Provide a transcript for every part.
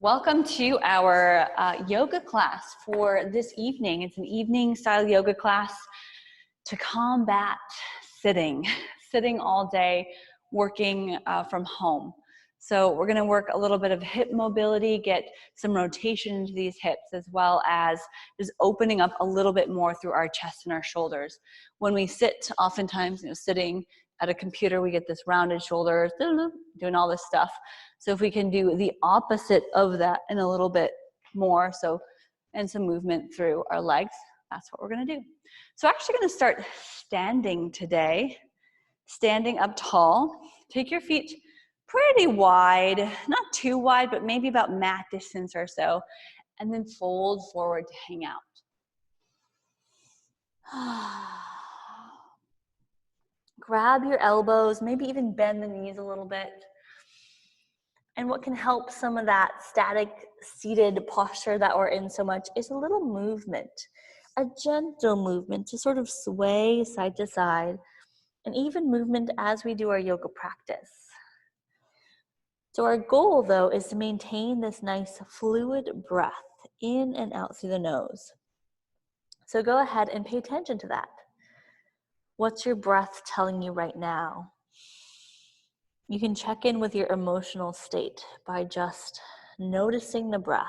Welcome to our yoga class for this evening. It's an evening style yoga class to combat sitting all day, working from home. So we're gonna work a little bit of hip mobility, get some rotation into these hips, as well as just opening up a little bit more through our chest and our shoulders. When we sit, oftentimes, sitting at a computer, we get this rounded shoulders, doing all this stuff. So if we can do the opposite of that and a little bit more, and some movement through our legs, that's what we're gonna do. So we're actually gonna start standing today, standing up tall. Take your feet pretty wide, not too wide, but maybe about mat distance or so, and then fold forward to hang out. Grab your elbows, maybe even bend the knees a little bit. And what can help some of that static seated posture that we're in so much is a little movement, a gentle movement to sort of sway side to side, and even movement as we do our yoga practice. So our goal, though, is to maintain this nice fluid breath in and out through the nose. So go ahead and pay attention to that. What's your breath telling you right now? You can check in with your emotional state by just noticing the breath.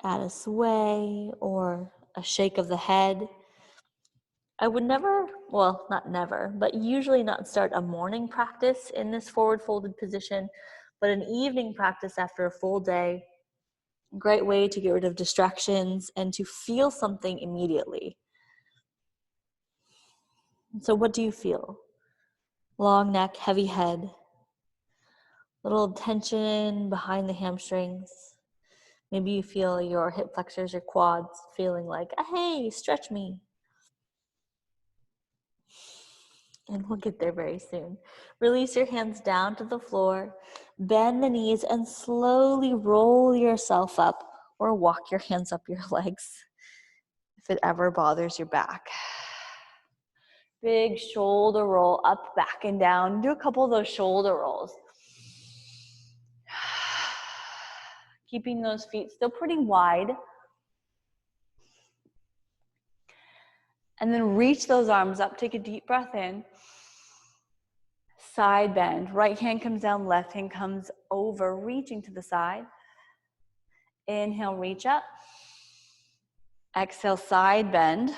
Add a sway or a shake of the head. I would never, well, not never, but usually not start a morning practice in this forward folded position, but an evening practice after a full day. Great way to get rid of distractions and to feel something immediately. So what do you feel? Long neck, heavy head, little tension behind the hamstrings. Maybe you feel your hip flexors, your quads feeling like, hey, stretch me. And we'll get there very soon. Release your hands down to the floor, bend the knees, and slowly roll yourself up or walk your hands up your legs if it ever bothers your back. Big shoulder roll up, back, and down. Do a couple of those shoulder rolls. Keeping those feet still pretty wide. And then reach those arms up. Take a deep breath in. Side bend. Right hand comes down, left hand comes over, reaching to the side. Inhale, reach up. Exhale, side bend.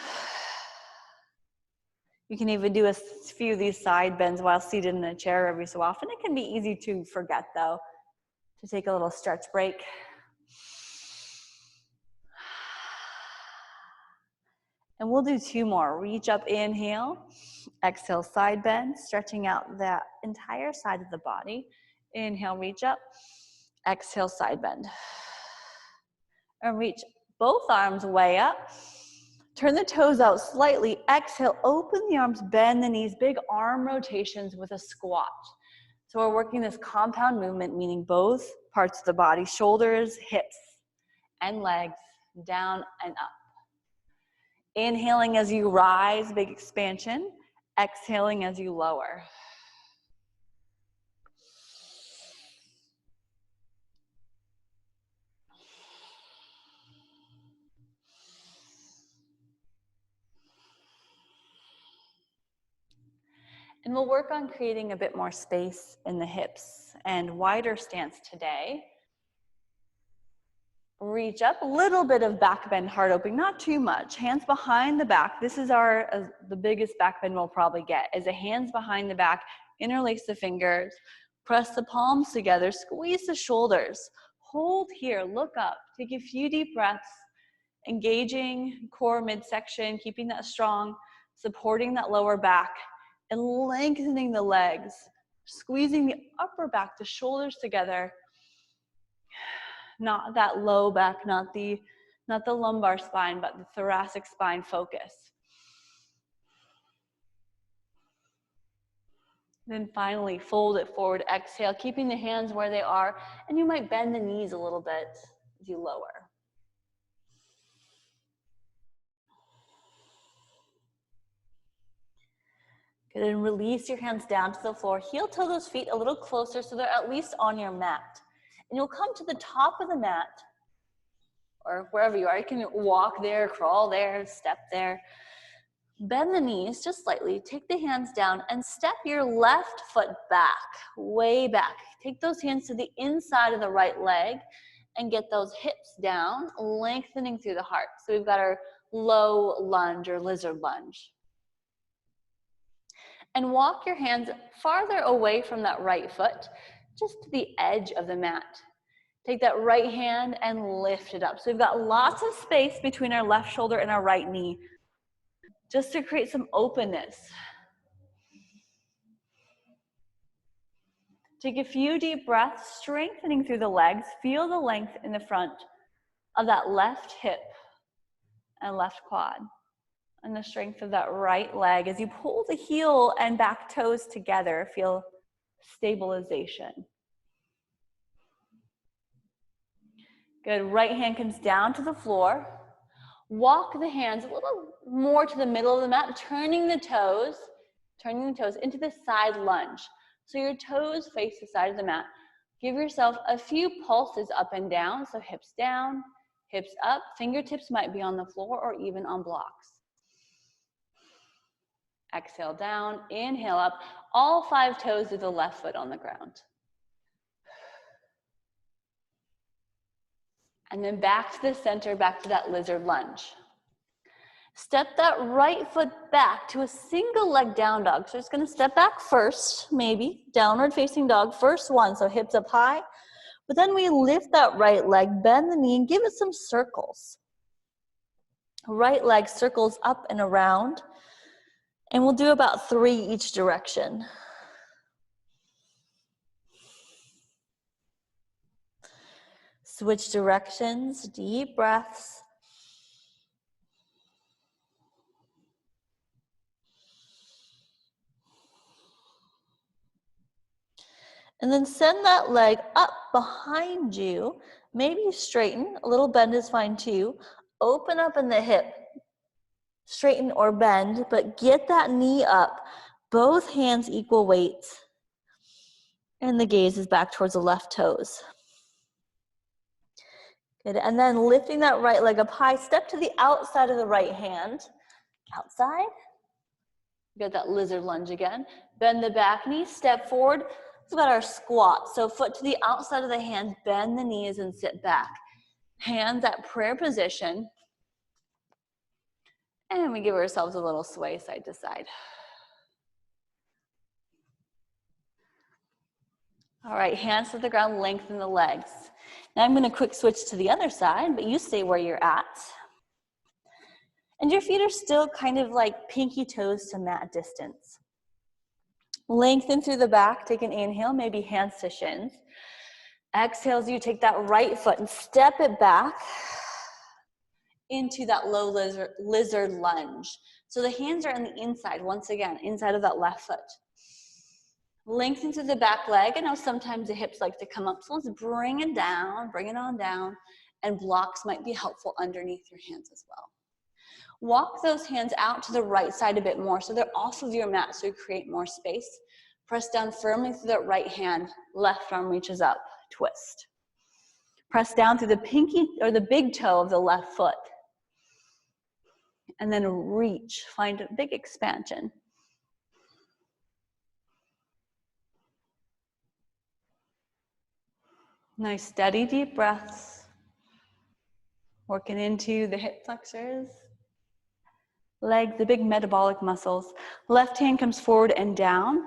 You can even do a few of these side bends while seated in a chair every so often. It can be easy to forget, though, to take a little stretch break. And we'll do two more. Reach up, inhale. Exhale, side bend, stretching out that entire side of the body. Inhale, reach up. Exhale, side bend. And reach both arms way up. Turn the toes out slightly. Exhale, open the arms, bend the knees, big arm rotations with a squat. So we're working this compound movement, meaning both parts of the body, shoulders, hips, and legs, down and up. Inhaling as you rise, big expansion. Exhaling as you lower. And we'll work on creating a bit more space in the hips and wider stance today. Reach up, a little bit of back bend, heart opening, not too much. Hands behind the back. This is the biggest back bend we'll probably get, is the hands behind the back, interlace the fingers, press the palms together, squeeze the shoulders. Hold here, look up, take a few deep breaths, engaging core midsection, keeping that strong, supporting that lower back, and lengthening the legs, squeezing the upper back, the shoulders together. Not that low back, not the lumbar spine, but the thoracic spine focus. Then finally, fold it forward, exhale, keeping the hands where they are, and you might bend the knees a little bit as you lower. Good, and release your hands down to the floor. Heel toe those feet a little closer so they're at least on your mat. And you'll come to the top of the mat, or wherever you are. You can walk there, crawl there, step there. Bend the knees just slightly. Take the hands down and step your left foot back, way back. Take those hands to the inside of the right leg and get those hips down, lengthening through the heart. So we've got our low lunge or lizard lunge. And walk your hands farther away from that right foot, just to the edge of the mat. Take that right hand and lift it up. So we've got lots of space between our left shoulder and our right knee, just to create some openness. Take a few deep breaths, strengthening through the legs. Feel the length in the front of that left hip and left quad, and the strength of that right leg. As you pull the heel and back toes together, feel stabilization. Good, right hand comes down to the floor. Walk the hands a little more to the middle of the mat, turning the toes into the side lunge. So your toes face the side of the mat. Give yourself a few pulses up and down. So hips down, hips up. Fingertips might be on the floor or even on blocks. Exhale down, inhale up. All 5 toes of the left foot on the ground. And then back to the center, back to that lizard lunge. Step that right foot back to a single leg down dog. So it's going to step back first, maybe, downward facing dog, first one, so hips up high. But then we lift that right leg, bend the knee, and give it some circles. Right leg circles up and around. And we'll do about 3 each direction. Switch directions, deep breaths. And then send that leg up behind you. Maybe straighten, a little bend is fine too. Open up in the hip. Straighten or bend, but get that knee up. Both hands equal weight. And the gaze is back towards the left toes. Good, and then lifting that right leg up high, step to the outside of the right hand. Outside. Get that lizard lunge again. Bend the back knee, step forward. We've got our squat. So foot to the outside of the hand, bend the knees and sit back. Hands at prayer position. And we give ourselves a little sway side to side. All right, hands to the ground, lengthen the legs. Now I'm going to quick switch to the other side, but you stay where you're at. And your feet are still kind of like pinky toes to mat distance. Lengthen through the back, take an inhale, maybe hands to shins. Exhale as you take that right foot and step it back into that low lizard lunge. So the hands are on the inside, once again, inside of that left foot. Lengthen through the back leg. I know sometimes the hips like to come up, so let's bring it down, bring it on down, and blocks might be helpful underneath your hands as well. Walk those hands out to the right side a bit more so they're off of your mat so you create more space. Press down firmly through that right hand, left arm reaches up, twist. Press down through the pinky or the big toe of the left foot. And then reach, find a big expansion. Nice steady deep breaths. Working into the hip flexors. Leg, the big metabolic muscles. Left hand comes forward and down.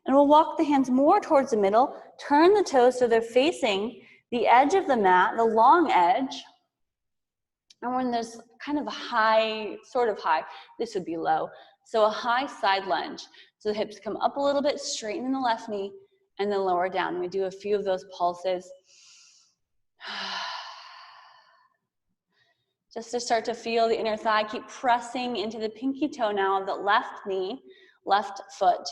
And we'll walk the hands more towards the middle. Turn the toes so they're facing the edge of the mat, the long edge. And when there's kind of a high, sort of high, this would be low. So a high side lunge. So the hips come up a little bit, straighten the left knee, and then lower down. We do a few of those pulses. Just to start to feel the inner thigh, keep pressing into the pinky toe now of the left knee, left foot.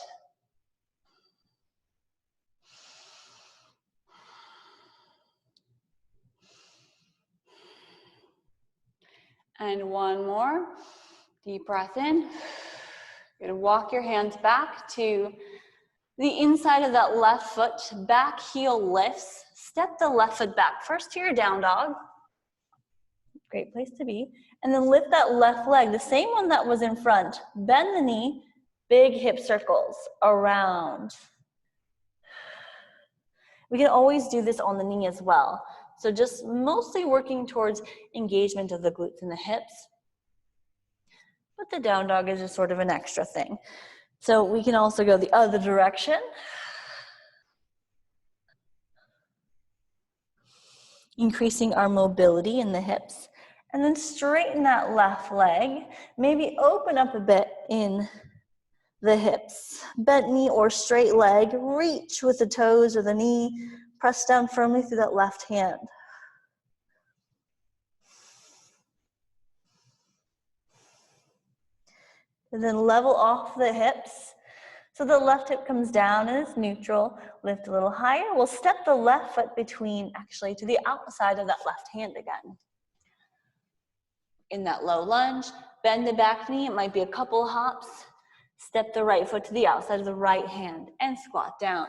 And one more. Deep breath in. You're gonna walk your hands back to the inside of that left foot, back heel lifts. Step the left foot back first to your down dog. Great place to be. And then lift that left leg, the same one that was in front. Bend the knee, big hip circles around. We can always do this on the knee as well. So just mostly working towards engagement of the glutes and the hips. But the down dog is just sort of an extra thing. So we can also go the other direction. Increasing our mobility in the hips. And then straighten that left leg. Maybe open up a bit in the hips. Bent knee or straight leg. Reach with the toes or the knee. Press down firmly through that left hand. And then level off the hips. So the left hip comes down and is neutral. Lift a little higher. We'll step the left foot between, actually, to the outside of that left hand again. In that low lunge, bend the back knee. It might be a couple hops. Step the right foot to the outside of the right hand and squat down.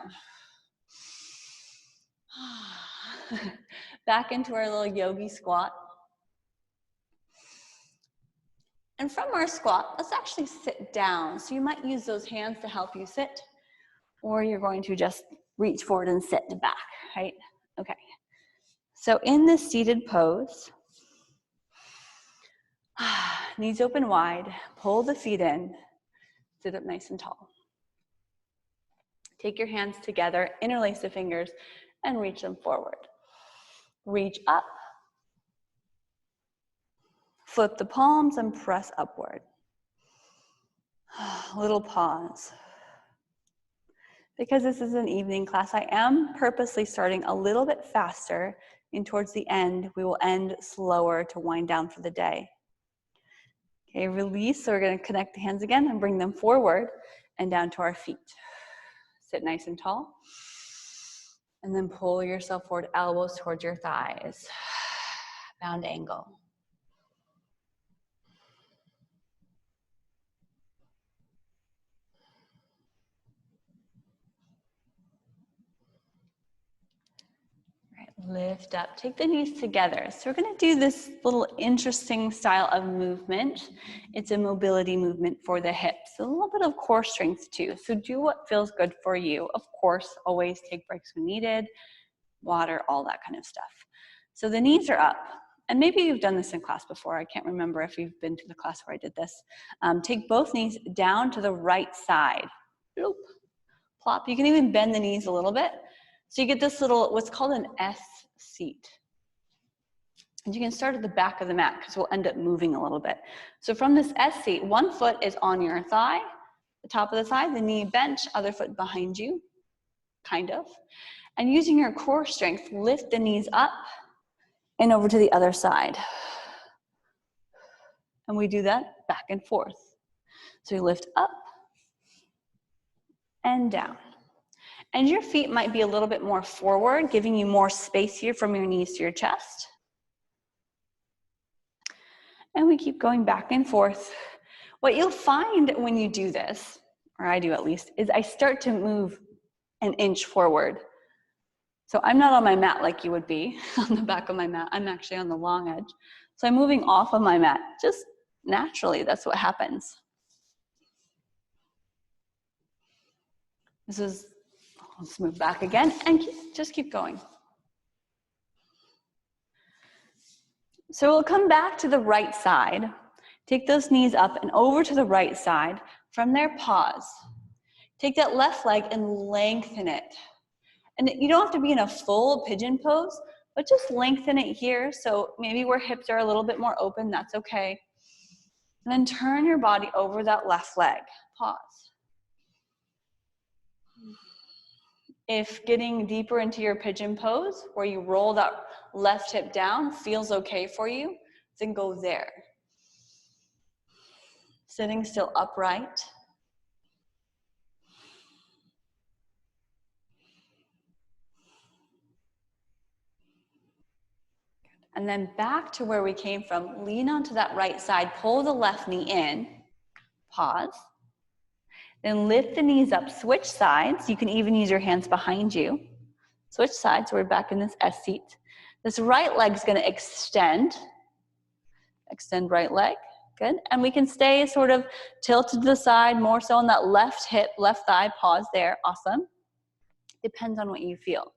Back into our little yogi squat. And from our squat, let's actually sit down. So you might use those hands to help you sit, or you're going to just reach forward and sit back, right? Okay. So in this seated pose, knees open wide, pull the feet in, sit up nice and tall. Take your hands together, interlace the fingers, and reach them forward. Reach up. Flip the palms and press upward. Little pause. Because this is an evening class, I am purposely starting a little bit faster, and towards the end, we will end slower to wind down for the day. Okay, release. So we're going to connect the hands again and bring them forward and down to our feet. Sit nice and tall. And then pull yourself forward, elbows towards your thighs. Bound angle. Lift up, take the knees together. So we're gonna do this little interesting style of movement. It's a mobility movement for the hips. A little bit of core strength too. So do what feels good for you. Of course, always take breaks when needed, water, all that kind of stuff. So the knees are up. And maybe you've done this in class before. I can't remember if you've been to the class where I did this. Take both knees down to the right side. Bloop. Plop. You can even bend the knees a little bit. So you get this little, what's called an S seat. And you can start at the back of the mat because we'll end up moving a little bit. So from this S seat, one foot is on your thigh, the top of the thigh, the knee bent, other foot behind you, kind of. And using your core strength, lift the knees up and over to the other side. And we do that back and forth. So you lift up and down. And your feet might be a little bit more forward, giving you more space here from your knees to your chest. And we keep going back and forth. What you'll find when you do this, or I do at least, is I start to move an inch forward. So I'm not on my mat like you would be on the back of my mat. I'm actually on the long edge. So I'm moving off of my mat. Just naturally, that's what happens. Let's move back again and just keep going. So we'll come back to the right side. Take those knees up and over to the right side. From there, pause. Take that left leg and lengthen it. And you don't have to be in a full pigeon pose, but just lengthen it here. So maybe where hips are a little bit more open, that's okay. And then turn your body over that left leg. Pause. If getting deeper into your pigeon pose, where you roll that left hip down, feels okay for you, then go there. Sitting still upright. And then back to where we came from, lean onto that right side, pull the left knee in, pause. Then lift the knees up, switch sides. You can even use your hands behind you. Switch sides, we're back in this S seat. This right leg is gonna extend. Extend right leg, good. And we can stay sort of tilted to the side, more so on that left hip, left thigh, pause there, awesome. Depends on what you feel.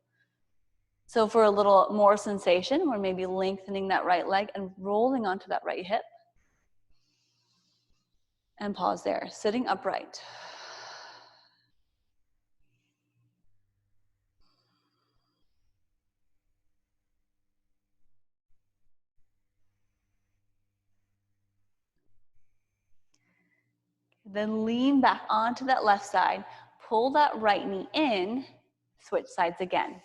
So for a little more sensation, we're maybe lengthening that right leg and rolling onto that right hip. And pause there, sitting upright. Then lean back onto that left side, pull that right knee in, switch sides again.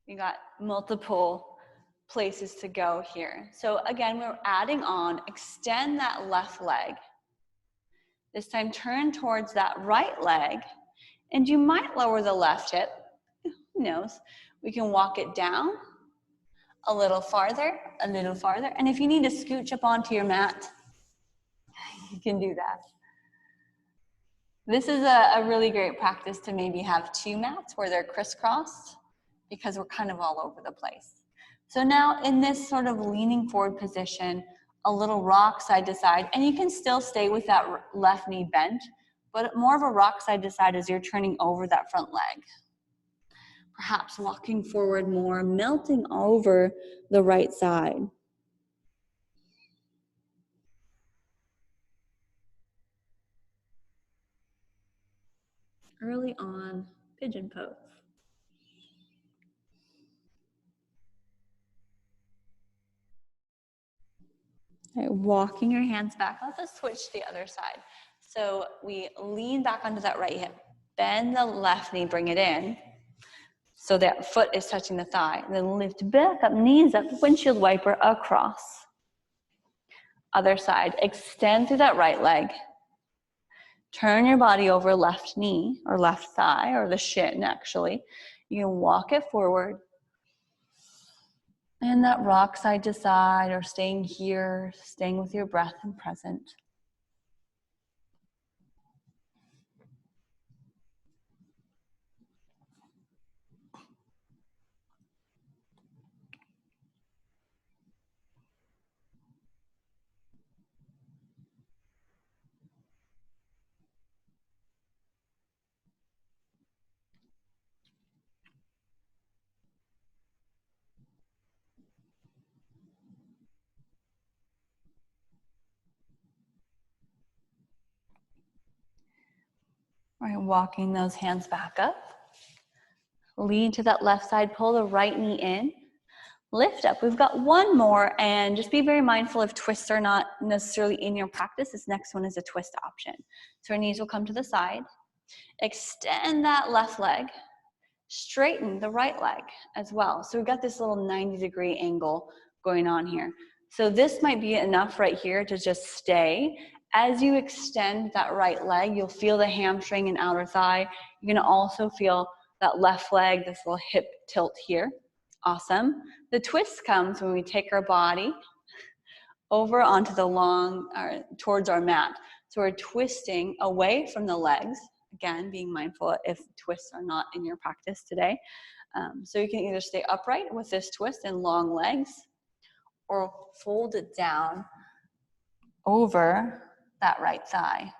We got multiple places to go here. So again, we're adding on, extend that left leg. This time turn towards that right leg, and you might lower the left hip, who knows. We can walk it down a little farther, and if you need to scooch up onto your mat, you can do that. This is a really great practice to maybe have 2 mats where they're crisscrossed, because we're kind of all over the place. So now in this sort of leaning forward position, a little rock side to side, and you can still stay with that left knee bent, but more of a rock side to side as you're turning over that front leg. Perhaps walking forward more, melting over the right side. Early on, pigeon pose. All right, walking your hands back. Let's switch to the other side. So we lean back onto that right hip, bend the left knee, bring it in, so that foot is touching the thigh. And then lift back up, knees up, windshield wiper across. Other side, extend through that right leg. Turn your body over left knee, or left thigh, or the shin actually. You can walk it forward. And that rock side to side, or staying here, staying with your breath and present. All right, walking those hands back up. Lean to that left side, pull the right knee in. Lift up. We've got one more, and just be very mindful if twists are not necessarily in your practice. This next one is a twist option. So our knees will come to the side. Extend that left leg. Straighten the right leg as well. So we've got this little 90-degree angle going on here. So this might be enough right here to just stay. As you extend that right leg, you'll feel the hamstring and outer thigh. You're gonna also feel that left leg, this little hip tilt here. Awesome. The twist comes when we take our body over onto the long, towards our mat. So we're twisting away from the legs. Again, being mindful if twists are not in your practice today. So you can either stay upright with this twist and long legs, or fold it down over that right thigh.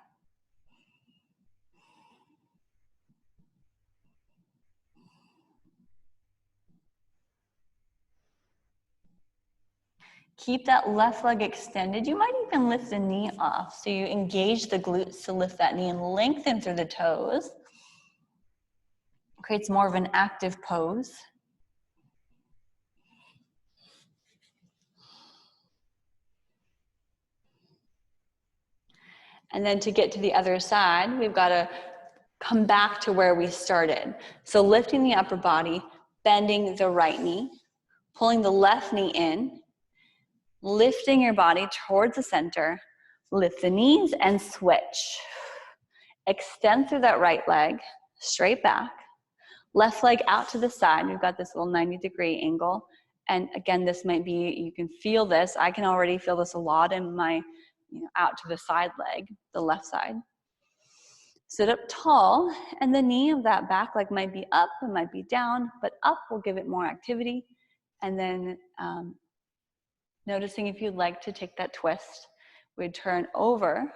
Keep that left leg extended. You might even lift the knee off. So you engage the glutes to lift that knee and lengthen through the toes. Creates more of an active pose. And then to get to the other side, we've got to come back to where we started. So lifting the upper body, bending the right knee, pulling the left knee in, lifting your body towards the center, lift the knees and switch. Extend through that right leg, straight back. Left leg out to the side. We've got this little 90-degree angle. And again, this might be, you can feel this. I can already feel this a lot in my out to the side leg, the left side. Sit up tall, and the knee of that back leg might be up, it might be down, but up will give it more activity. And then noticing if you'd like to take that twist, we'd turn over,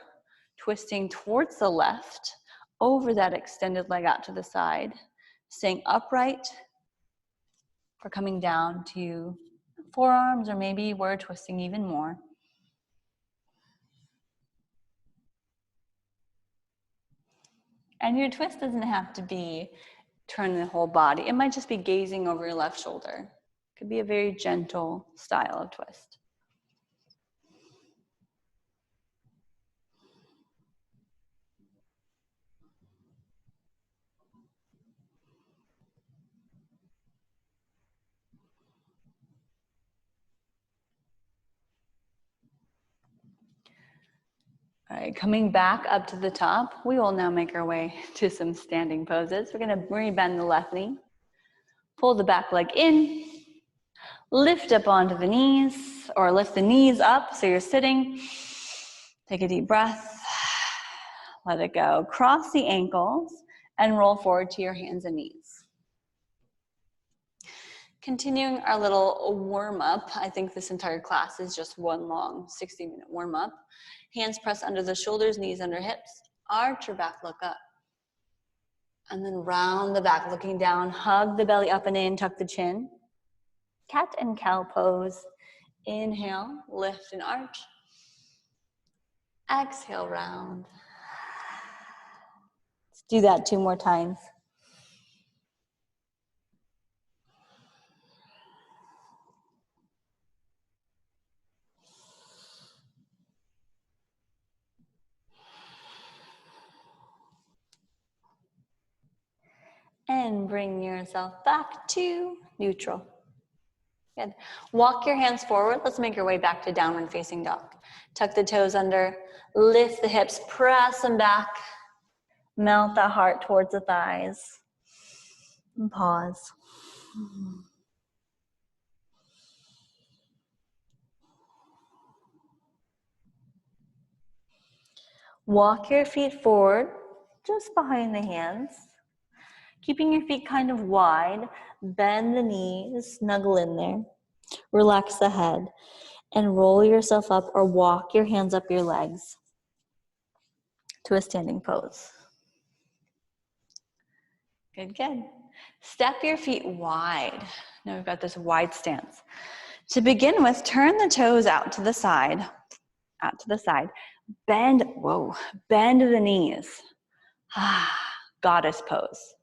twisting towards the left, over that extended leg out to the side, staying upright, or coming down to forearms, or maybe we're twisting even more. And your twist doesn't have to be turning the whole body. It might just be gazing over your left shoulder. It could be a very gentle style of twist. All right, coming back up to the top, we will now make our way to some standing poses. We're gonna re-bend the left knee, pull the back leg in, lift up onto the knees, or lift the knees up so you're sitting. Take a deep breath, let it go. Cross the ankles and roll forward to your hands and knees. Continuing our little warm-up, I think this entire class is just one long 60-minute warm-up. Hands pressed under the shoulders, knees under hips. Arch your back, look up. And then round the back, looking down. Hug the belly up and in, tuck the chin. Cat and cow pose. Inhale, lift and arch. Exhale, round. Let's do that 2 more times. And bring yourself back to neutral. Good. Walk your hands forward. Let's make your way back to downward facing dog. Tuck the toes under, lift the hips, press them back. Melt the heart towards the thighs. And pause. Walk your feet forward, just behind the hands. Keeping your feet kind of wide, bend the knees, snuggle in there. Relax the head and roll yourself up or walk your hands up your legs to a standing pose. Good, good. Step your feet wide. Now we've got this wide stance. To begin with, turn the toes out to the side, Bend, bend the knees. Goddess pose.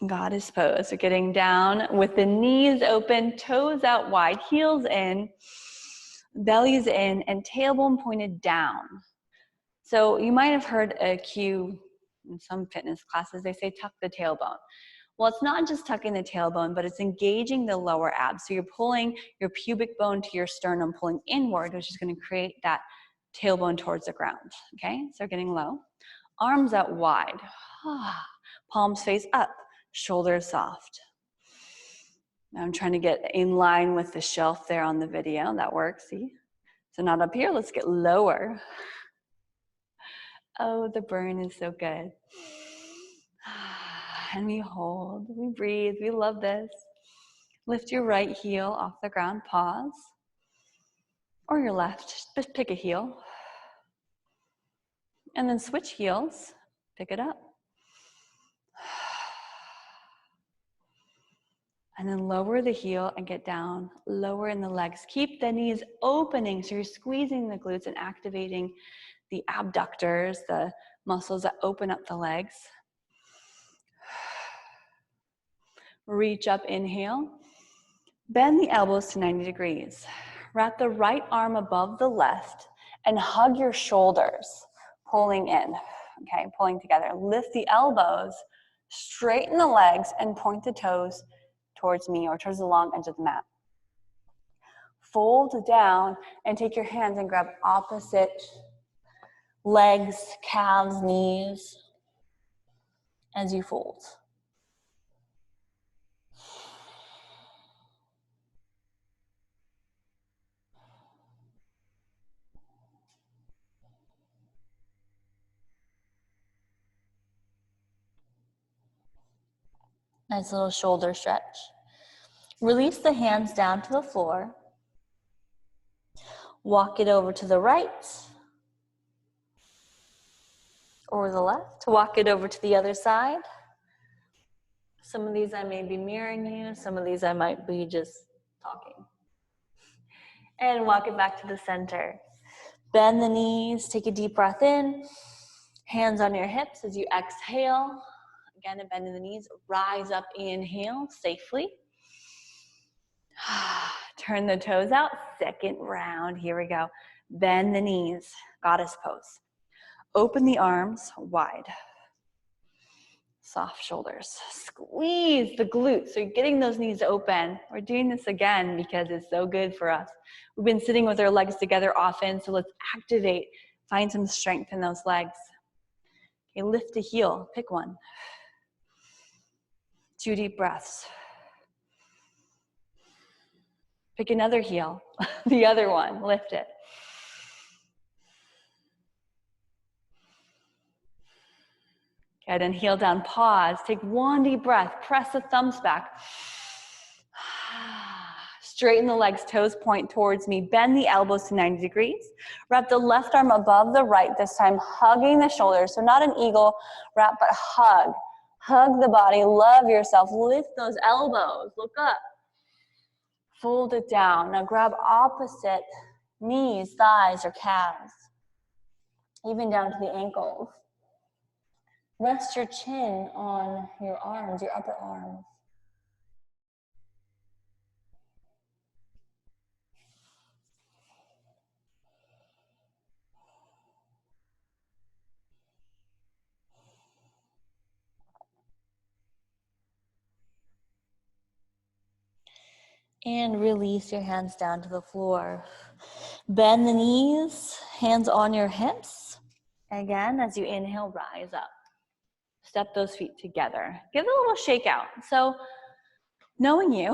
Goddess pose. So getting down with the knees open, toes out wide, heels in, bellies in, and tailbone pointed down. So you might have heard a cue in some fitness classes, they say tuck the tailbone. Well, it's not just tucking the tailbone, but it's engaging the lower abs. So you're pulling your pubic bone to your sternum, pulling inward, which is going to create that tailbone towards the ground. Okay, so getting low. Arms out wide. Palms face up, shoulders soft. Now I'm trying to get in line with the shelf there on the video. That works, see? So not up here, let's get lower. Oh, the burn is so good. And we hold, we breathe, we love this. Lift your right heel off the ground, pause. Or your left, just pick a heel. And then switch heels, pick it up. And then lower the heel and get down, lower in the legs. Keep the knees opening, so you're squeezing the glutes and activating the abductors, the muscles that open up the legs. Reach up, inhale. Bend the elbows to 90 degrees. Wrap the right arm above the left and hug your shoulders, pulling in, okay, pulling together. Lift the elbows, straighten the legs, and point the toes towards me or towards the long edge of the mat. Fold down and take your hands and grab opposite legs, calves, knees as you fold. Nice little shoulder stretch. Release the hands down to the floor. Walk it over to the right or the left. Walk it over to the other side. Some of these I may be mirroring you. Some of these I might be just talking. And walk it back to the center. Bend the knees. Take a deep breath in. Hands on your hips as you exhale. Again, bend in the knees. Rise up, inhale safely. Turn the toes out. Second round. Here we go. Bend the knees. Goddess pose. Open the arms wide. Soft shoulders. Squeeze the glutes. So you're getting those knees open. We're doing this again because it's so good for us. We've been sitting with our legs together often, so let's activate. Find some strength in those legs. Okay, lift a heel. Pick one. 2 deep breaths. Pick another heel. The other one. Lift it. Okay, then heel down. Pause. Take 1 deep breath. Press the thumbs back. Straighten the legs, toes point towards me. Bend the elbows to 90 degrees. Wrap the left arm above the right, this time hugging the shoulders. So not an eagle wrap, but hug. Hug the body, love yourself. Lift those elbows, look up. Fold it down. Now grab opposite knees, thighs, or calves. Even down to the ankles. Rest your chin on your arms, your upper arms. And release your hands down to the floor. Bend the knees, hands on your hips. Again, as you inhale, rise up. Step those feet together. Give it a little shake out. So, knowing you,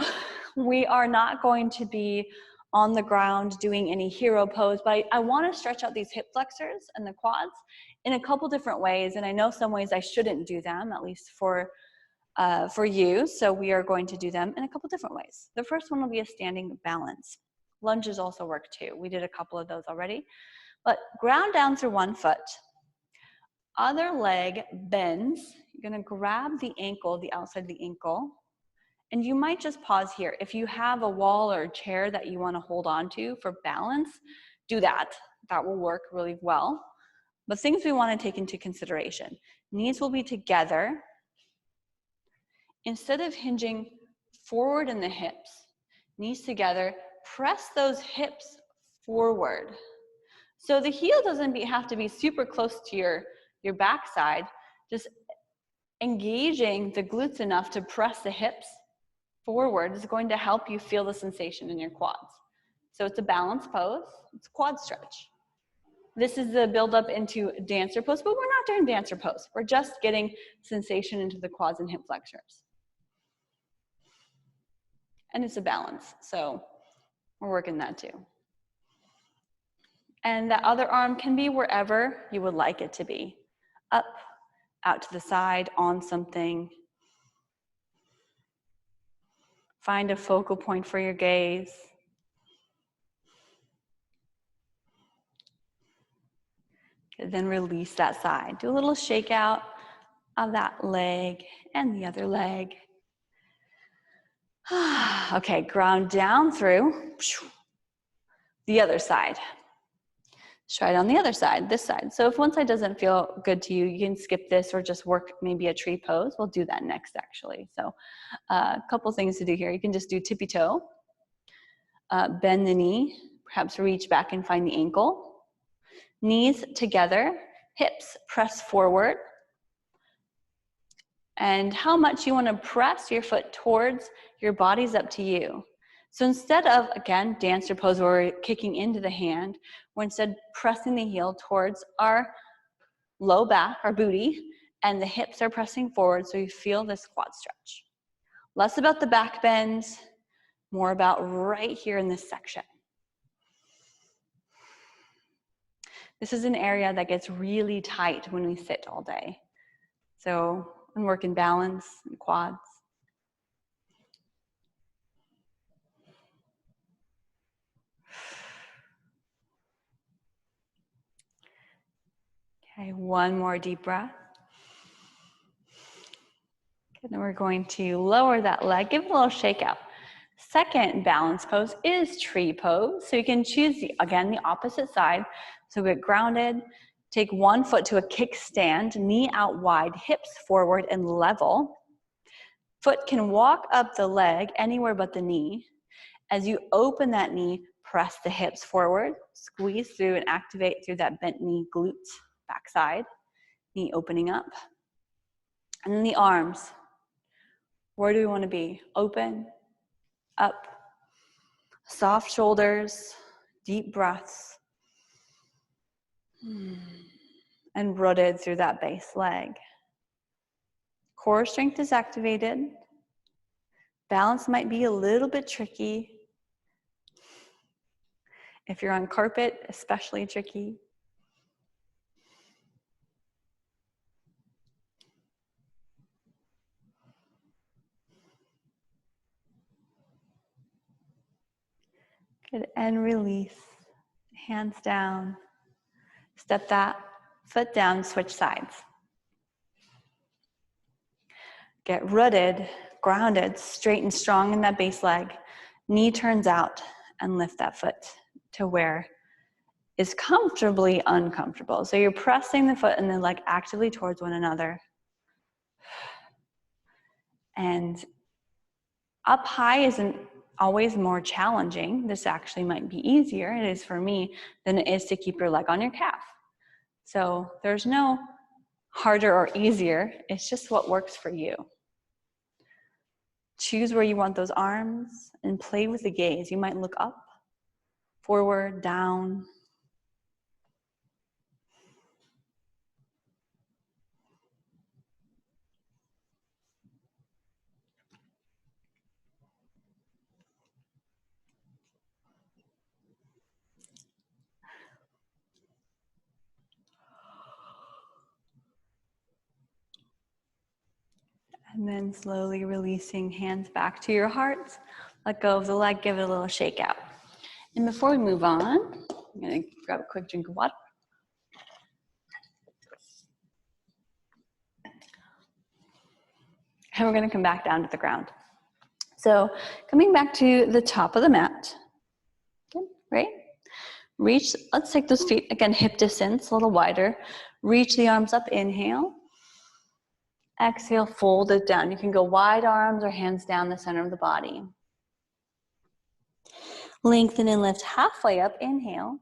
we are not going to be on the ground doing any hero pose, but I want to stretch out these hip flexors and the quads in a couple different ways. And I know some ways I shouldn't do them, at least for you. So we are going to do them in a couple different ways. The first one will be a standing balance. Lunges also work too. We did a couple of those already. But ground down through one foot. Other leg bends. You're going to grab the ankle, the outside of the ankle. And you might just pause here. If you have a wall or a chair that you want to hold on to for balance, do that. That will work really well. But things we want to take into consideration. Knees will be together. Instead of hinging forward in the hips, knees together, press those hips forward. So the heel doesn't have to be super close to your backside, just engaging the glutes enough to press the hips forward is going to help you feel the sensation in your quads. So it's a balance pose, it's a quad stretch. This is the build up into dancer pose, but we're not doing dancer pose. We're just getting sensation into the quads and hip flexors. And it's a balance, so we're working that too. And the other arm can be wherever you would like it to be. Up, out to the side, on something. Find a focal point for your gaze. And then release that side. Do a little shakeout of that leg and the other leg. Okay, ground down through the other side. Let's try it on the other side, this side. So if one side doesn't feel good to you, you can skip this or just work maybe a tree pose. We'll do that next actually. So a couple things to do here. You can just do tippy toe, bend the knee, perhaps reach back and find the ankle. Knees together, hips press forward. And how much you want to press your foot towards your body's up to you. So instead of, again, dancer pose where we're kicking into the hand, we're instead pressing the heel towards our low back, our booty, and the hips are pressing forward so you feel this quad stretch. Less about the back bends, more about right here in this section. This is an area that gets really tight when we sit all day. So and work in balance and quads. Okay, one more deep breath. And then we're going to lower that leg, give it a little shake out. Second balance pose is tree pose. So you can choose, again, the opposite side. So get grounded, take one foot to a kickstand, knee out wide, hips forward and level. Foot can walk up the leg anywhere but the knee. As you open that knee, press the hips forward, squeeze through and activate through that bent knee glute, backside, knee opening up. And then the arms. Where do we want to be? Open, up, soft shoulders, deep breaths, and rooted through that base leg. Core strength is activated. Balance might be a little bit tricky. If you're on carpet, especially tricky. Good, and release. Hands down. Step that foot down, switch sides. Get rooted, grounded, straight and strong in that base leg. Knee turns out and lift that foot to where is comfortably uncomfortable. So you're pressing the foot and the leg actively towards one another. And up high isn't always more challenging. This actually might be easier, it is for me, than it is to keep your leg on your calf. So there's no harder or easier, it's just what works for you. Choose where you want those arms and play with the gaze. You might look up, forward, down. And then slowly releasing hands back to your heart. Let go of the leg, give it a little shake out. And before we move on, I'm gonna grab a quick drink of water. And we're gonna come back down to the ground. So coming back to the top of the mat. Good, right? Reach, let's take those feet, again, hip distance, a little wider. Reach the arms up, inhale. Exhale, fold it down. You can go wide arms or hands down the center of the body. Lengthen and lift halfway up, inhale.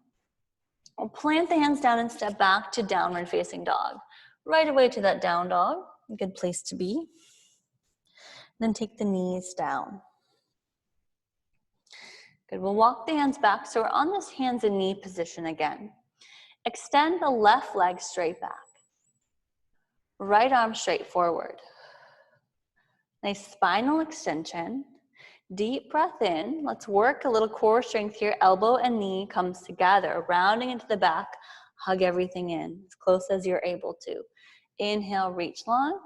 We'll plant the hands down and step back to downward facing dog. Right away to that down dog, a good place to be. Then take the knees down. Good, we'll walk the hands back. So we're on this hands and knee position again. Extend the left leg straight back. Right arm straight forward. Nice spinal extension. Deep breath in. Let's work a little core strength here. Elbow and knee comes together, rounding into the back. Hug everything in as close as you're able to. Inhale, reach long.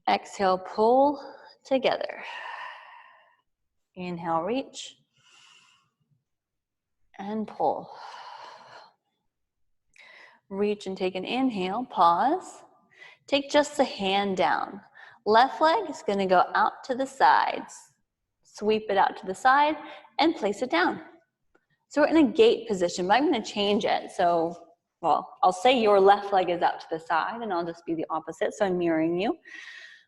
Exhale, pull together. Inhale, reach. And pull. Reach and take an inhale, pause. Take just the hand down. Left leg is gonna go out to the sides. Sweep it out to the side and place it down. So we're in a gate position, but I'm gonna change it. So, well, I'll say your left leg is out to the side and I'll just be the opposite, so I'm mirroring you.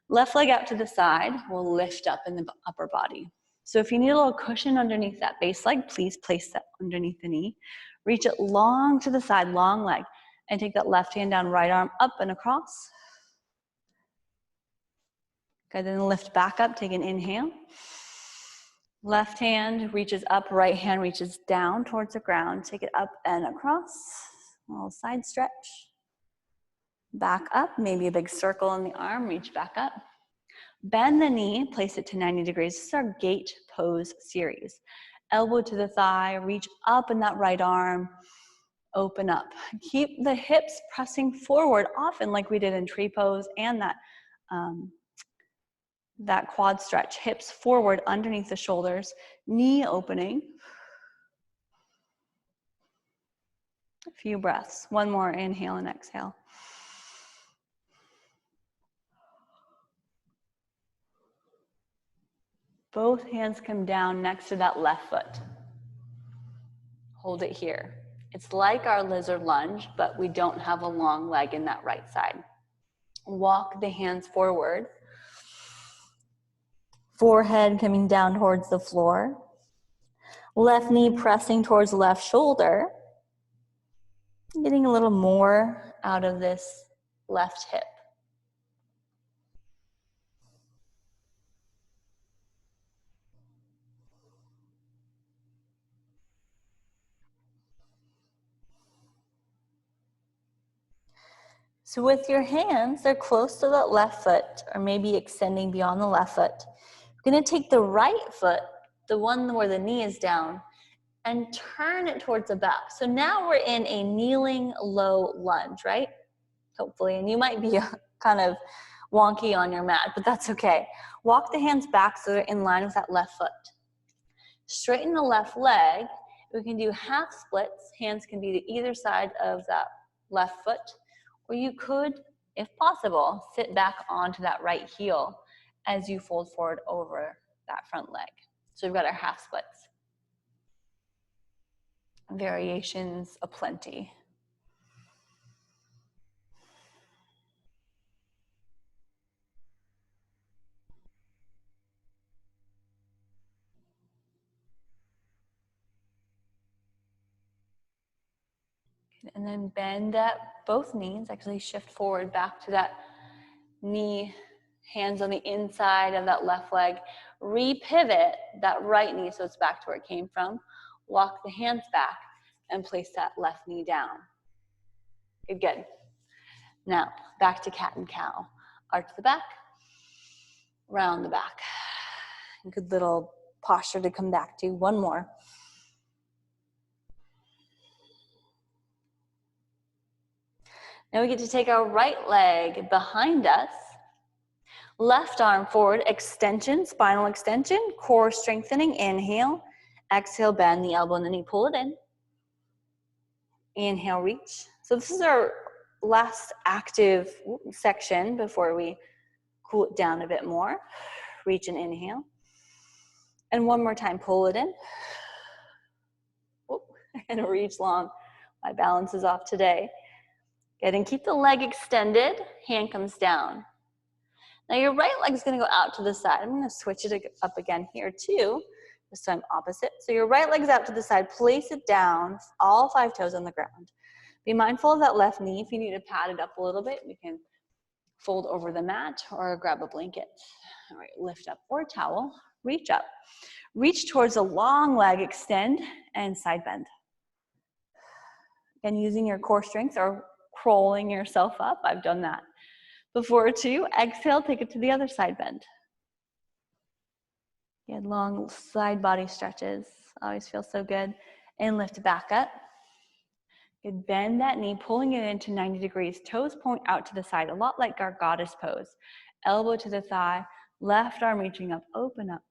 Left leg out to the side will lift up in the upper body. So if you need a little cushion underneath that base leg, please place that underneath the knee. Reach it long to the side, long leg, and take that left hand down, right arm up and across. Good, then lift back up, take an inhale. Left hand reaches up, right hand reaches down towards the ground. Take it up and across, a little side stretch. Back up, maybe a big circle in the arm, reach back up. Bend the knee, place it to 90 degrees. This is our gate pose series. Elbow to the thigh, reach up in that right arm, open up. Keep the hips pressing forward, often like we did in tree pose, and that quad stretch. Hips forward underneath the shoulders, knee opening. A few breaths. One more inhale and exhale. Both hands come down next to that left foot. Hold it here. It's like our lizard lunge, but we don't have a long leg in that right side. Walk the hands forward. Forehead coming down towards the floor. Left knee pressing towards left shoulder. Getting a little more out of this left hip. So with your hands, they're close to that left foot, or maybe extending beyond the left foot. We're gonna take the right foot, the one where the knee is down, and turn it towards the back. So now we're in a kneeling low lunge, right? Hopefully, and you might be kind of wonky on your mat, but that's okay. Walk the hands back so they're in line with that left foot. Straighten the left leg. We can do half splits. Hands can be to either side of that left foot. Or you could, if possible, sit back onto that right heel as you fold forward over that front leg. So we've got our half splits. Variations aplenty. And then bend at both knees, actually shift forward back to that knee, hands on the inside of that left leg. Repivot that right knee so it's back to where it came from. Walk the hands back and place that left knee down. Good, good. Now, back to cat and cow. Arch the back, round the back. Good little posture to come back to. One more. Now we get to take our right leg behind us, left arm forward, extension, spinal extension, core strengthening, inhale, exhale, bend the elbow and the knee, pull it in. Inhale, reach. So this is our last active section before we cool it down a bit more. Reach and inhale. And one more time, pull it in. And reach long. My balance is off today. Good, and keep the leg extended, hand comes down. Now your right leg is gonna go out to the side. I'm gonna switch it up again here too, this time opposite. So your right leg's out to the side, place it down, all 5 toes on the ground. Be mindful of that left knee. If you need to pad it up a little bit, we can fold over the mat or grab a blanket. All right, lift up or towel, reach up. Reach towards a long leg, extend, and side bend. Again, using your core strength or crawling yourself up. I've done that before too. Exhale, take it to the other side bend. Good, long side body stretches. Always feels so good. And lift back up. Good, bend that knee, pulling it into 90 degrees. Toes point out to the side, a lot like our goddess pose. Elbow to the thigh, left arm reaching up, open up.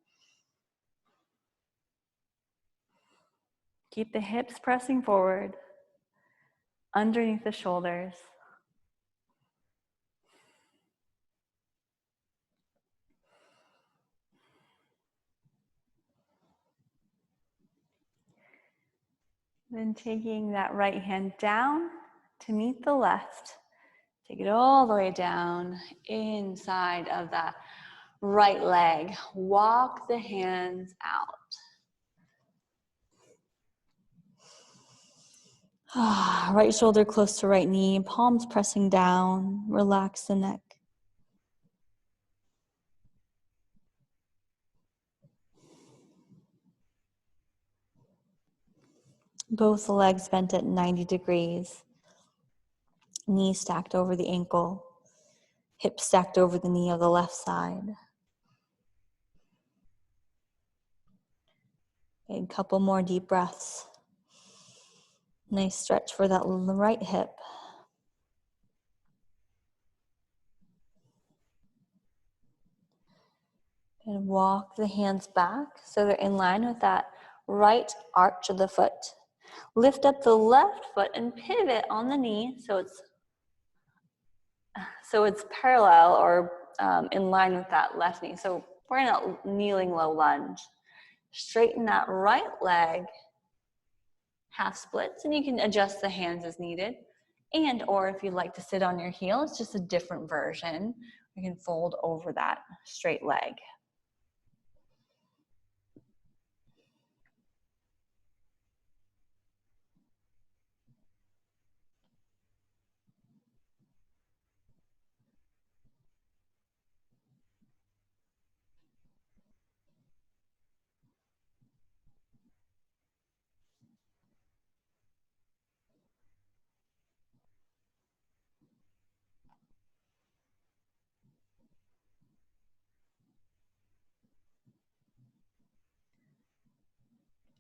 Keep the hips pressing forward, underneath the shoulders. Then taking that right hand down to meet the left. Take it all the way down inside of that right leg. Walk the hands out. Right shoulder close to right knee, palms pressing down. Relax the neck. Both legs bent at 90 degrees. Knee stacked over the ankle. Hip stacked over the knee of the left side. A couple more deep breaths. Nice stretch for that right hip. And walk the hands back so they're in line with that right arch of the foot. Lift up the left foot and pivot on the knee so it's parallel or in line with that left knee. So we're in a kneeling low lunge. Straighten that right leg, half splits, and you can adjust the hands as needed. And or if you'd like to sit on your heel, it's just a different version. You can fold over that straight leg.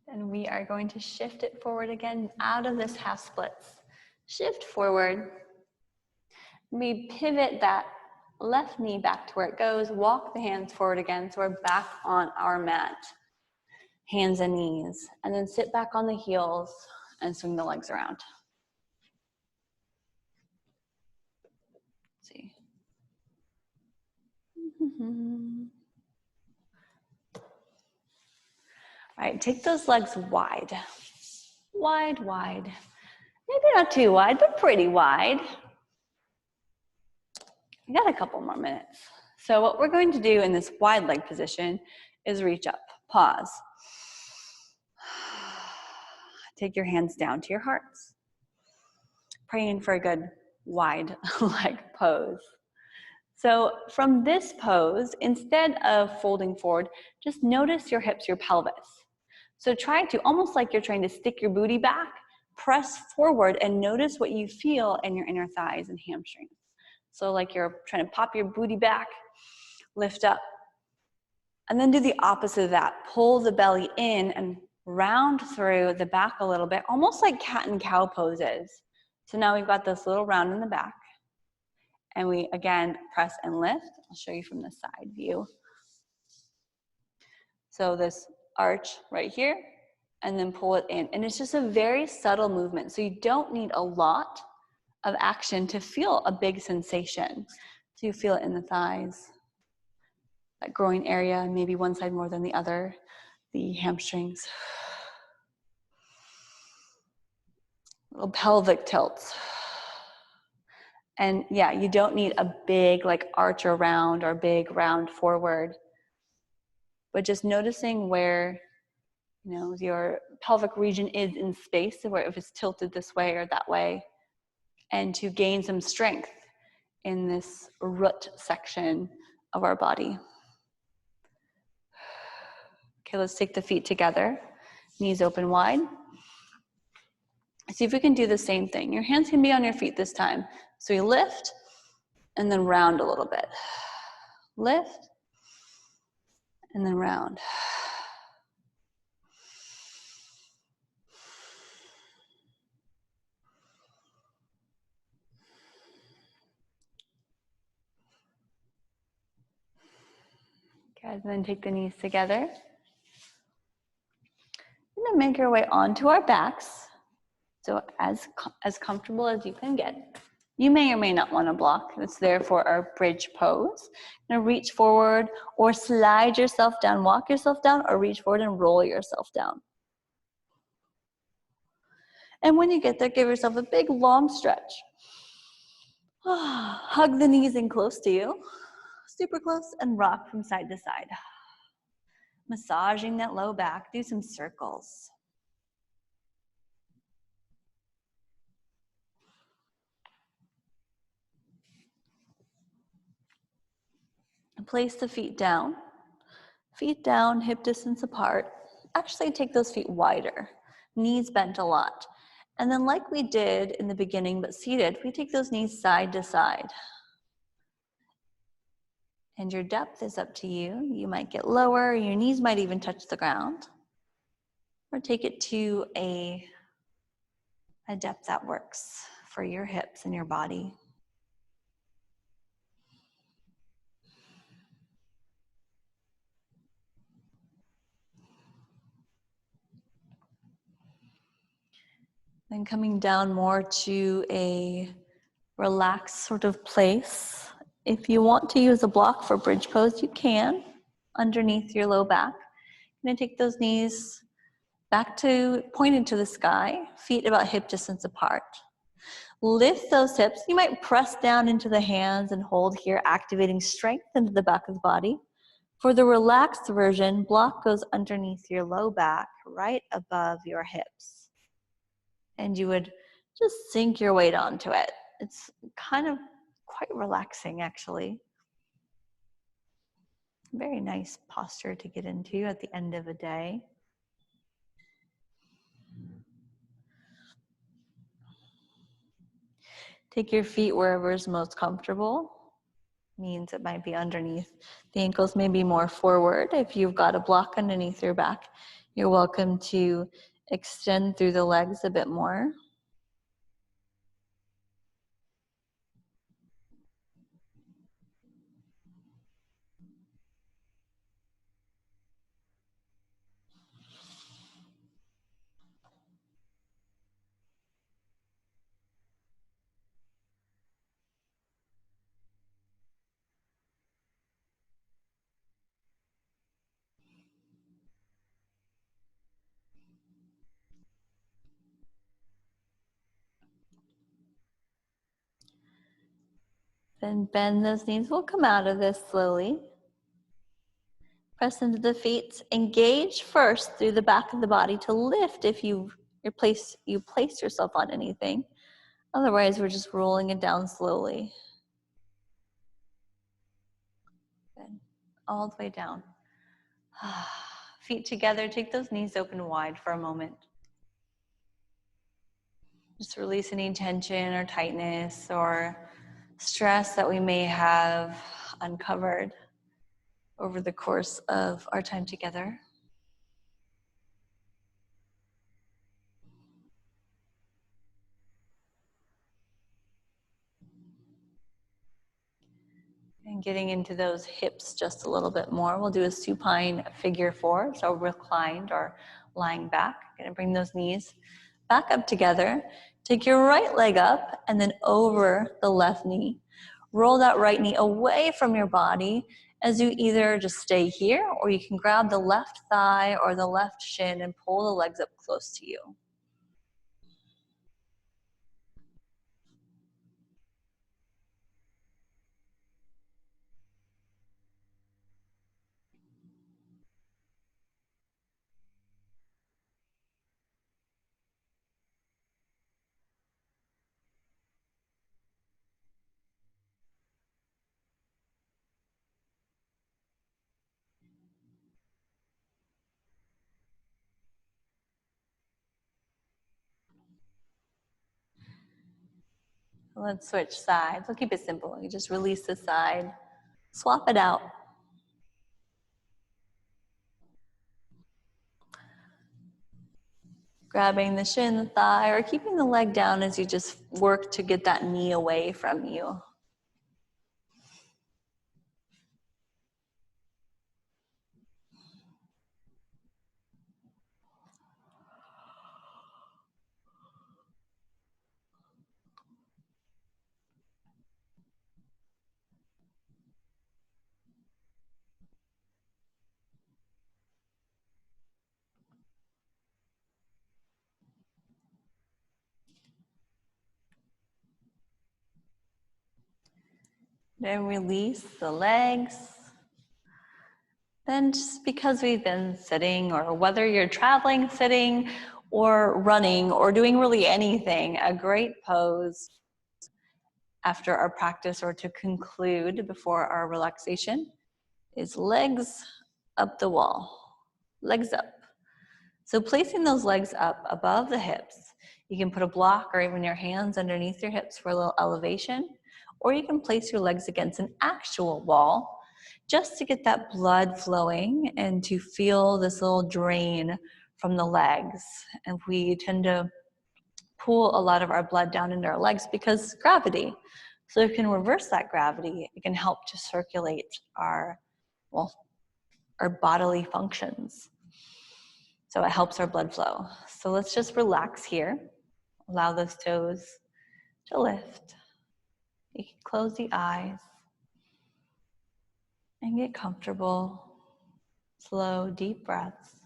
And we are going to shift it forward again out of this half splits. Shift forward. We pivot that left knee back to where it goes. Walk the hands forward again so we're back on our mat. Hands and knees. And then sit back on the heels and swing the legs around. Let's see. All right, take those legs wide. Wide, wide. Maybe not too wide, but pretty wide. We got a couple more minutes. So what we're going to do in this wide leg position is reach up, pause. Take your hands down to your hearts. Praying for a good wide leg pose. So from this pose, instead of folding forward, just notice your hips, your pelvis. So try to, almost like you're trying to stick your booty back, press forward and notice what you feel in your inner thighs and hamstrings. So like you're trying to pop your booty back, lift up. And then do the opposite of that. Pull the belly in and round through the back a little bit, almost like cat and cow poses. So now we've got this little round in the back. And we, again, press and lift. I'll show you from the side view. So this arch right here, and then pull it in. And it's just a very subtle movement. So you don't need a lot of action to feel a big sensation. So you feel it in the thighs, that groin area, maybe one side more than the other, the hamstrings. Little pelvic tilts. And yeah, you don't need a big like arch around or big round forward, but just noticing where, you know, your pelvic region is in space, where if it's tilted this way or that way, and to gain some strength in this root section of our body. Okay, let's take the feet together, knees open wide. See if we can do the same thing. Your hands can be on your feet this time. So you lift and then round a little bit. Lift and then round. Okay, and then take the knees together. And then make your way onto our backs. So as comfortable as you can get. You may or may not want to block. It's there for our bridge pose. Now reach forward or slide yourself down, walk yourself down, or reach forward and roll yourself down. And when you get there, give yourself a big long stretch. Hug the knees in close to you, super close, and rock from side to side. Massaging that low back, do some circles. Place the feet down, hip distance apart. Actually take those feet wider, knees bent a lot. And then like we did in the beginning, but seated, we take those knees side to side. And your depth is up to you. You might get lower, your knees might even touch the ground. Or take it to a depth that works for your hips and your body. And coming down more to a relaxed sort of place. If you want to use a block for bridge pose, you can, underneath your low back. You're gonna take those knees back to, pointed to the sky, feet about hip distance apart. Lift those hips. You might press down into the hands and hold here, activating strength into the back of the body. For the relaxed version, block goes underneath your low back, right above your hips. And you would just sink your weight onto it. It's kind of quite relaxing, actually. Very nice posture to get into at the end of a day. Take your feet wherever is most comfortable. Means it might be underneath. The ankles may be more forward. If you've got a block underneath your back, you're welcome to extend through the legs a bit more. Then bend those knees. We'll come out of this slowly. Press into the feet. Engage first through the back of the body to lift if you place yourself on anything. Otherwise, we're just rolling it down slowly. Good. All the way down. Feet together. Take those knees open wide for a moment. Just release any tension or tightness or stress that we may have uncovered over the course of our time together. And getting into those hips just a little bit more. We'll do a supine figure 4, so reclined or lying back. Gonna bring those knees back up together. Take your right leg up and then over the left knee. Roll that right knee away from your body as you either just stay here or you can grab the left thigh or the left shin and pull the legs up close to you. Let's switch sides. We'll keep it simple. You just release the side, swap it out. Grabbing the shin, the thigh, or keeping the leg down as you just work to get that knee away from you. Then release the legs. Then just because we've been sitting, or whether you're traveling, sitting, or running, or doing really anything, a great pose after our practice or to conclude before our relaxation is legs up the wall, legs up. So placing those legs up above the hips, you can put a block or even your hands underneath your hips for a little elevation, or you can place your legs against an actual wall just to get that blood flowing and to feel this little drain from the legs. And we tend to pull a lot of our blood down into our legs because gravity. So if you can reverse that gravity, it can help to circulate our bodily functions. So it helps our blood flow. So let's just relax here. Allow those toes to lift. You can close the eyes and get comfortable. Slow, deep breaths.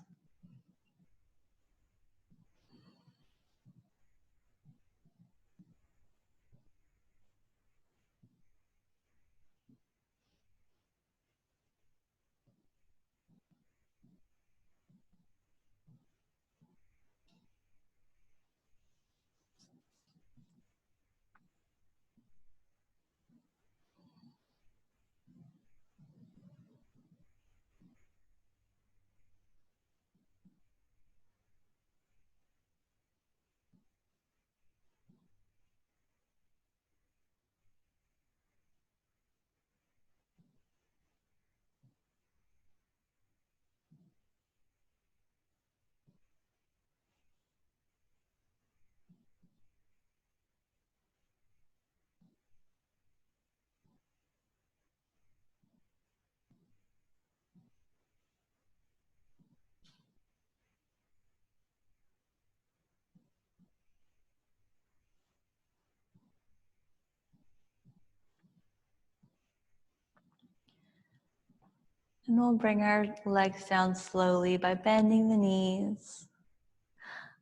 And we'll bring our legs down slowly by bending the knees,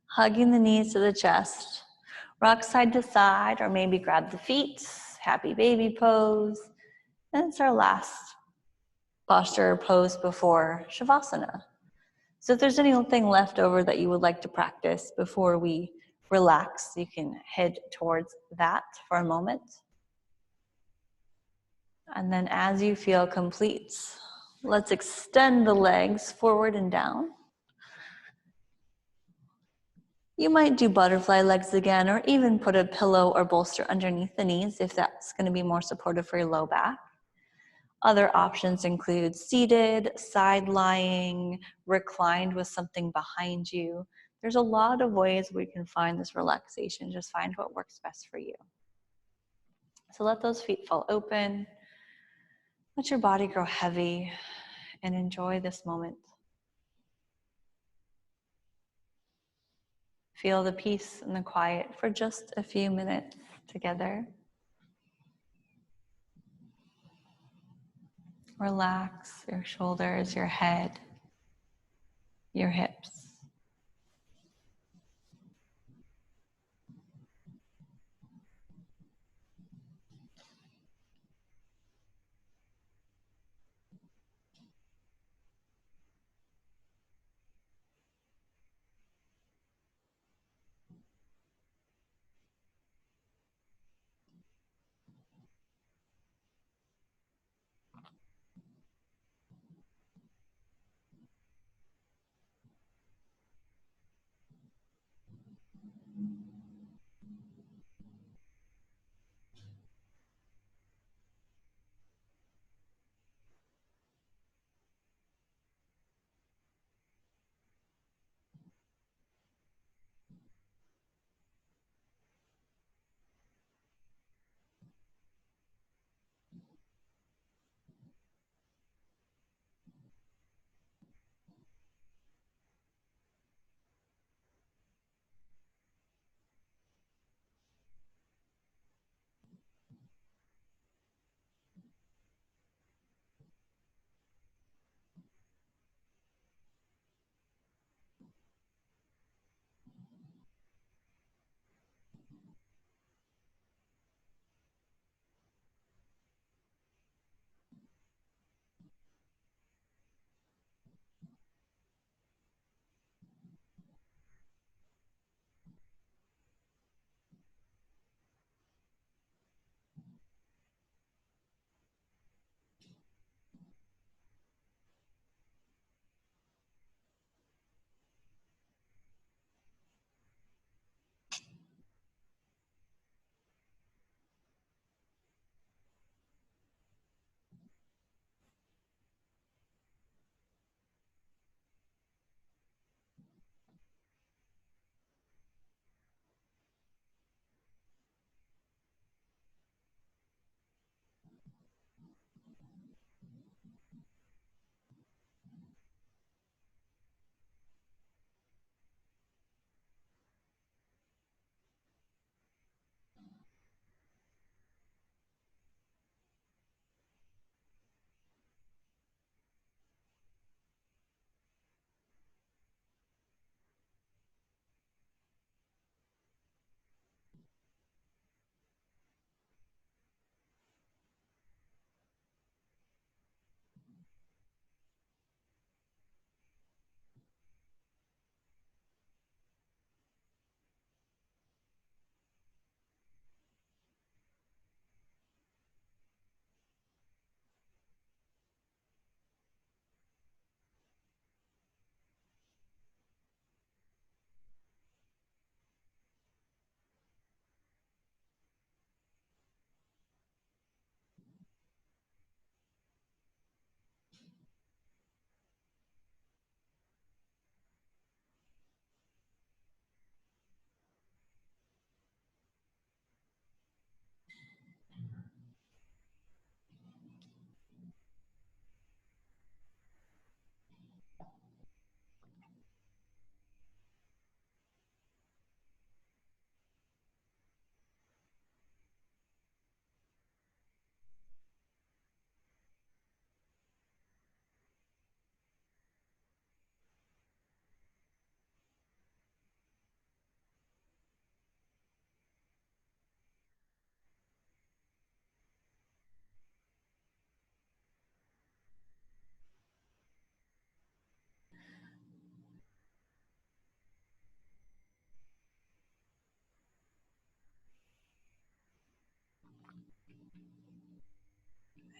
hugging the knees to the chest. Rock side to side, or maybe grab the feet, happy baby pose. And it's our last posture or pose before Shavasana. So if there's anything left over that you would like to practice before we relax, you can head towards that for a moment. And then as you feel complete, let's extend the legs forward and down. You might do butterfly legs again, or even put a pillow or bolster underneath the knees if that's going to be more supportive for your low back. Other options include seated, side lying, reclined with something behind you. There's a lot of ways we can find this relaxation. Just find what works best for you. So let those feet fall open. Let your body grow heavy and enjoy this moment. Feel the peace and the quiet for just a few minutes together. Relax your shoulders, your head, your hips.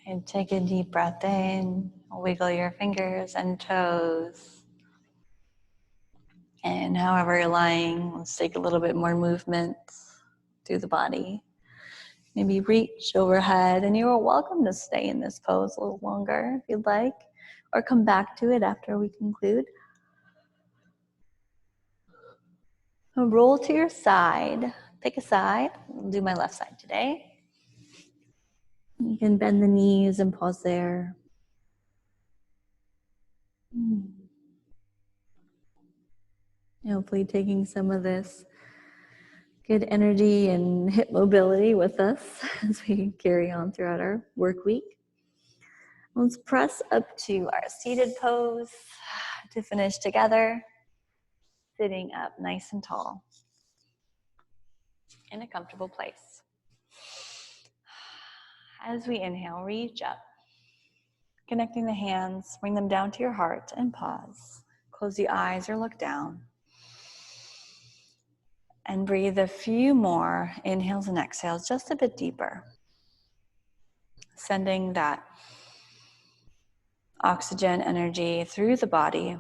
And take a deep breath in, wiggle your fingers and toes. And however you're lying, let's take a little bit more movement through the body. Maybe reach overhead, and you are welcome to stay in this pose a little longer if you'd like, or come back to it after we conclude. Roll to your side. Pick a side. I'll do my left side today. You can bend the knees and pause there. Hopefully taking some of this good energy and hip mobility with us as we carry on throughout our work week. Let's press up to our seated pose to finish together, sitting up nice and tall in a comfortable place. As we inhale, reach up, connecting the hands, bring them down to your heart and pause. Close the eyes or look down. And breathe a few more inhales and exhales, just a bit deeper. Sending that oxygen energy through the body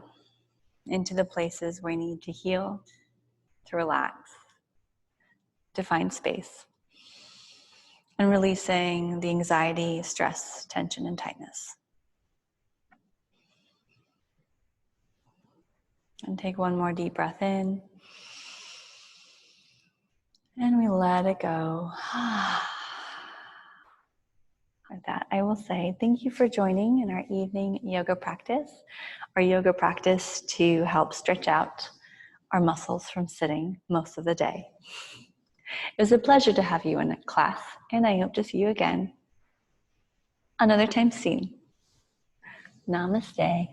into the places where you need to heal, to relax, to find space. And releasing the anxiety, stress, tension, and tightness. And take one more deep breath in. And we let it go. With that, I will say thank you for joining in our evening yoga practice, our yoga practice to help stretch out our muscles from sitting most of the day. It was a pleasure to have you in class, and I hope to see you again another time soon. Namaste.